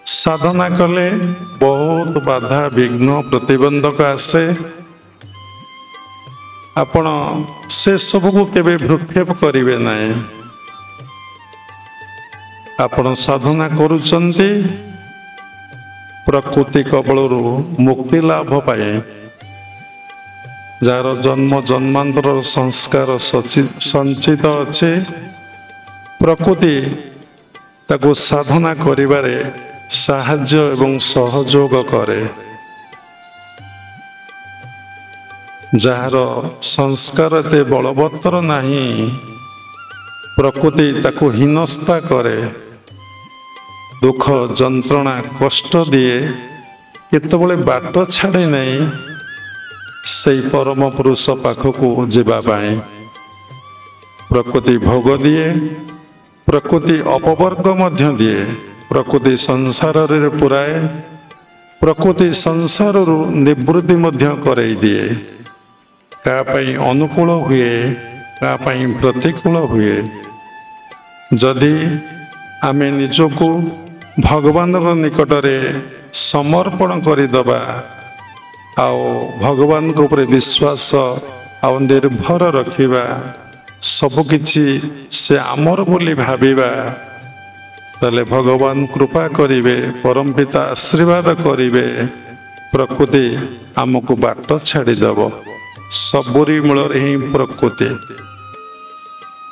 साधना कले बहुत बाधा विघ्न प्रतिबंधक आसे। आपण से सब को केबे भ्रूक्षेप करिवे नहीं। आपण साधना करुचंती प्रकृति कबलरू मुक्ति लाभ पाए, जार जन्म जन्मांतर संस्कार संचित अच्छे। प्रकृति ताको साधना करिबारे साहाय्य एवं सहयोग करे। जार संस्कार ते बलवत्तर नहीं, प्रकृति ताको हीनस्ता करे, दुख जंत्रणा कष्ट दिए, केतबेले बाट छाड़े नहीं सही परम पुरुष पाखकू जीवा पाए। प्रकृति भोग दिए, प्रकृति अपवर्ग मध्य दिए, प्रकृति संसार रे पुराए, प्रकृति संसार निवृत्ति मध्य करई दिए। का पई अनुकूल हुए, का पई प्रतिकूल हुए। जदि आमे निजको भगवान निकट रे समर्पण करिदबा, आओ भगवान को ऊपर विश्वास आओ निर्भर रखिबा, सबकिछि से आमर बोली भाविबा, ताले भगवान कृपा करिवे, परम पिता आशीर्वाद करिवे। प्रकृति आमको बाट छाड़ीदेव। सबुरी मूल ही प्रकृति।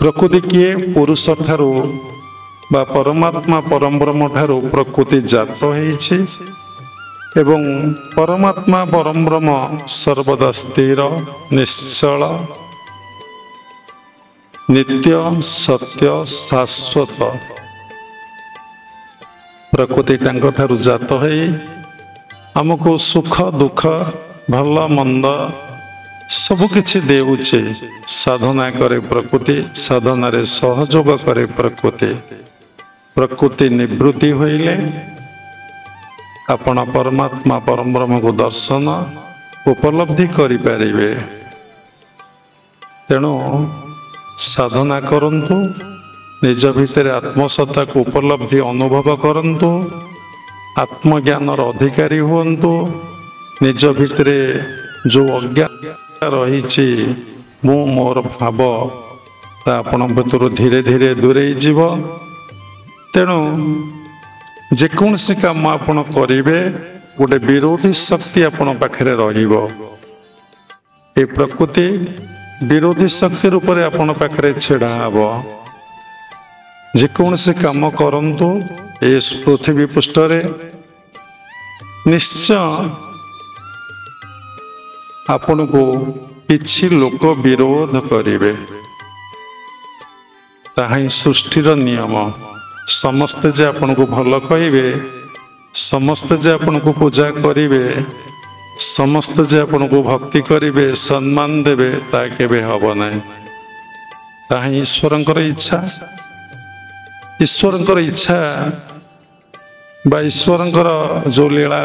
प्रकृति किए पुरुष ठारू बा परमात्मा परम ब्रह्म ठारू प्रकृति जात होइछि एवं परमात्मा परम ब्रह्म सर्वदा स्थिर निश्चल नित्य सत्य शाश्वत। प्रकृति तांको ठारू जात है, हमको सुख दुख भल मंद सबकिछि देउचे। साधना करे प्रकृति, साधना रे सहयोग करे प्रकृति। प्रकृति निवृत्ति होइले आपण परमात्मा परम ब्रह्म को दर्शन उपलब्धि करि परिबे। तेणु साधना करंतु, निज भितर आत्मसत्ता को उपलब्धि अनुभव करंतु, आत्मज्ञान अधिकारी हुंतु। निज भितर जो अज्ञान रही मु मोर भाव आपण भीतर धीरे धीरे दूरे जीव। तेणु जेकोसी काम आपण करिवे गोटे विरोधी शक्ति आपण पाखरे रहिबो। ए प्रकृति विरोधी शक्ति रूप में आपण पाखरे छेड़ा हबो। जेकोसी काम करंतु ए पृथ्वी पृष्ठ रे निश्चय आपण को किछि लोक विरोध करिवे। ताहाई सृष्टिर नियम। समस्ते जे आपण को भल कहिबे, समस्ते जे आपण को पूजा करिवे, समस्ते जे आपण को भक्ति करिवे, सम्मान देवे, ता केबे हबो नाही। ताहाई ईश्वरंकर इच्छा। ईश्वरंकर इच्छा बा ईश्वरंकर जो लीला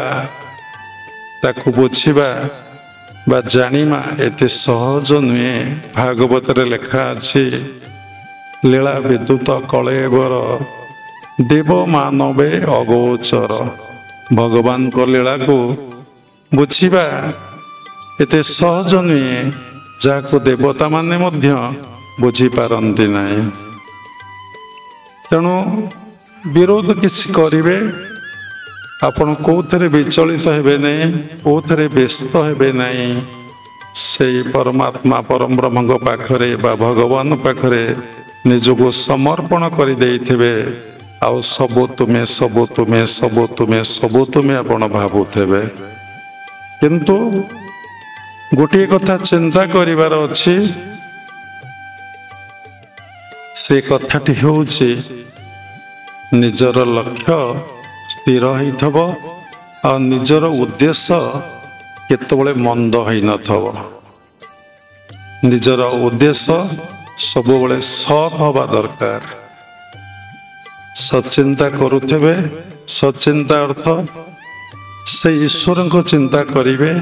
ताकू बुझिबा बा जानिमा एते सहज नुहे। भागवत रे लेखा अछि, लीला विद्युत कलेवर देव मानवे अगोचर। भगवान को लीला को बुझिबा एते सहज नुहे, जाको देवता माने मध्य बुझी पारंती नाही। तेणु विरोध किछि करिवे, आपण कोथरे विचलित हेबे नहीं, कोथरे व्यस्त हेबे नहीं। से परमात्मा परम ब्रह्म को पाखरे बा भगवान पाखरे निजको समर्पण करि देइथिबे। आउ सबो तुमे सबो तुमे सबो तुमे सबो तुमे आपण भाबुथेबे। किंतु गोटे कथा चिंता करिवार अछि, से कथाटी होउछि निजर लक्ष्य स्थिर होइथब आ निजर उद्देश्य केतबेले मंद होई नथब। निजर उद्देश्य सबुबेले सत हवा दरकार। सचिंता करुथेबे, सचिंता अर्थ से ईश्वर को चिंता करिवे।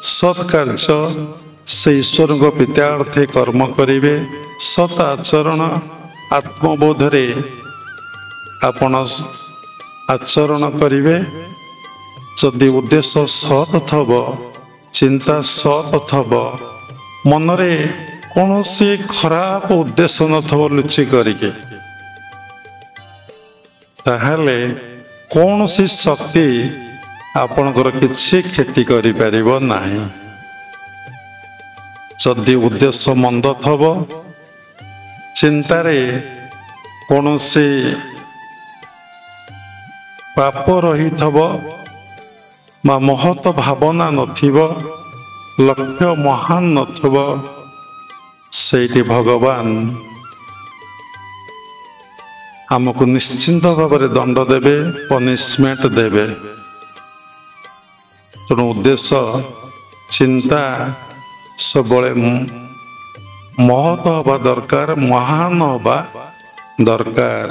सत् कार्य से ईश्वर को पित्यार्थे कर्म करिवे। सत् आचरण आत्मबोध रे आपण आचरण करिवे जदि उद्देश्य सत थब चिंता सत थब मनरे कौनसी खराब उद्देश्य नथब लुचि करिके ताहले कौनसी शक्ति आपणकर किछि क्षति करि परिबो नाही। जदि उद्देश्य मंद थब चिंतारे कौनसी पाप रही थब बा महत भावना नथिब लक्ष्य महान नथब सेठी भगवान आमको निश्चिंत भाव में दंड देवे पनिशमेंट देवे। तेणु उद्देश्य चिंता सब महत हवा दरकार महान हवा दरकार।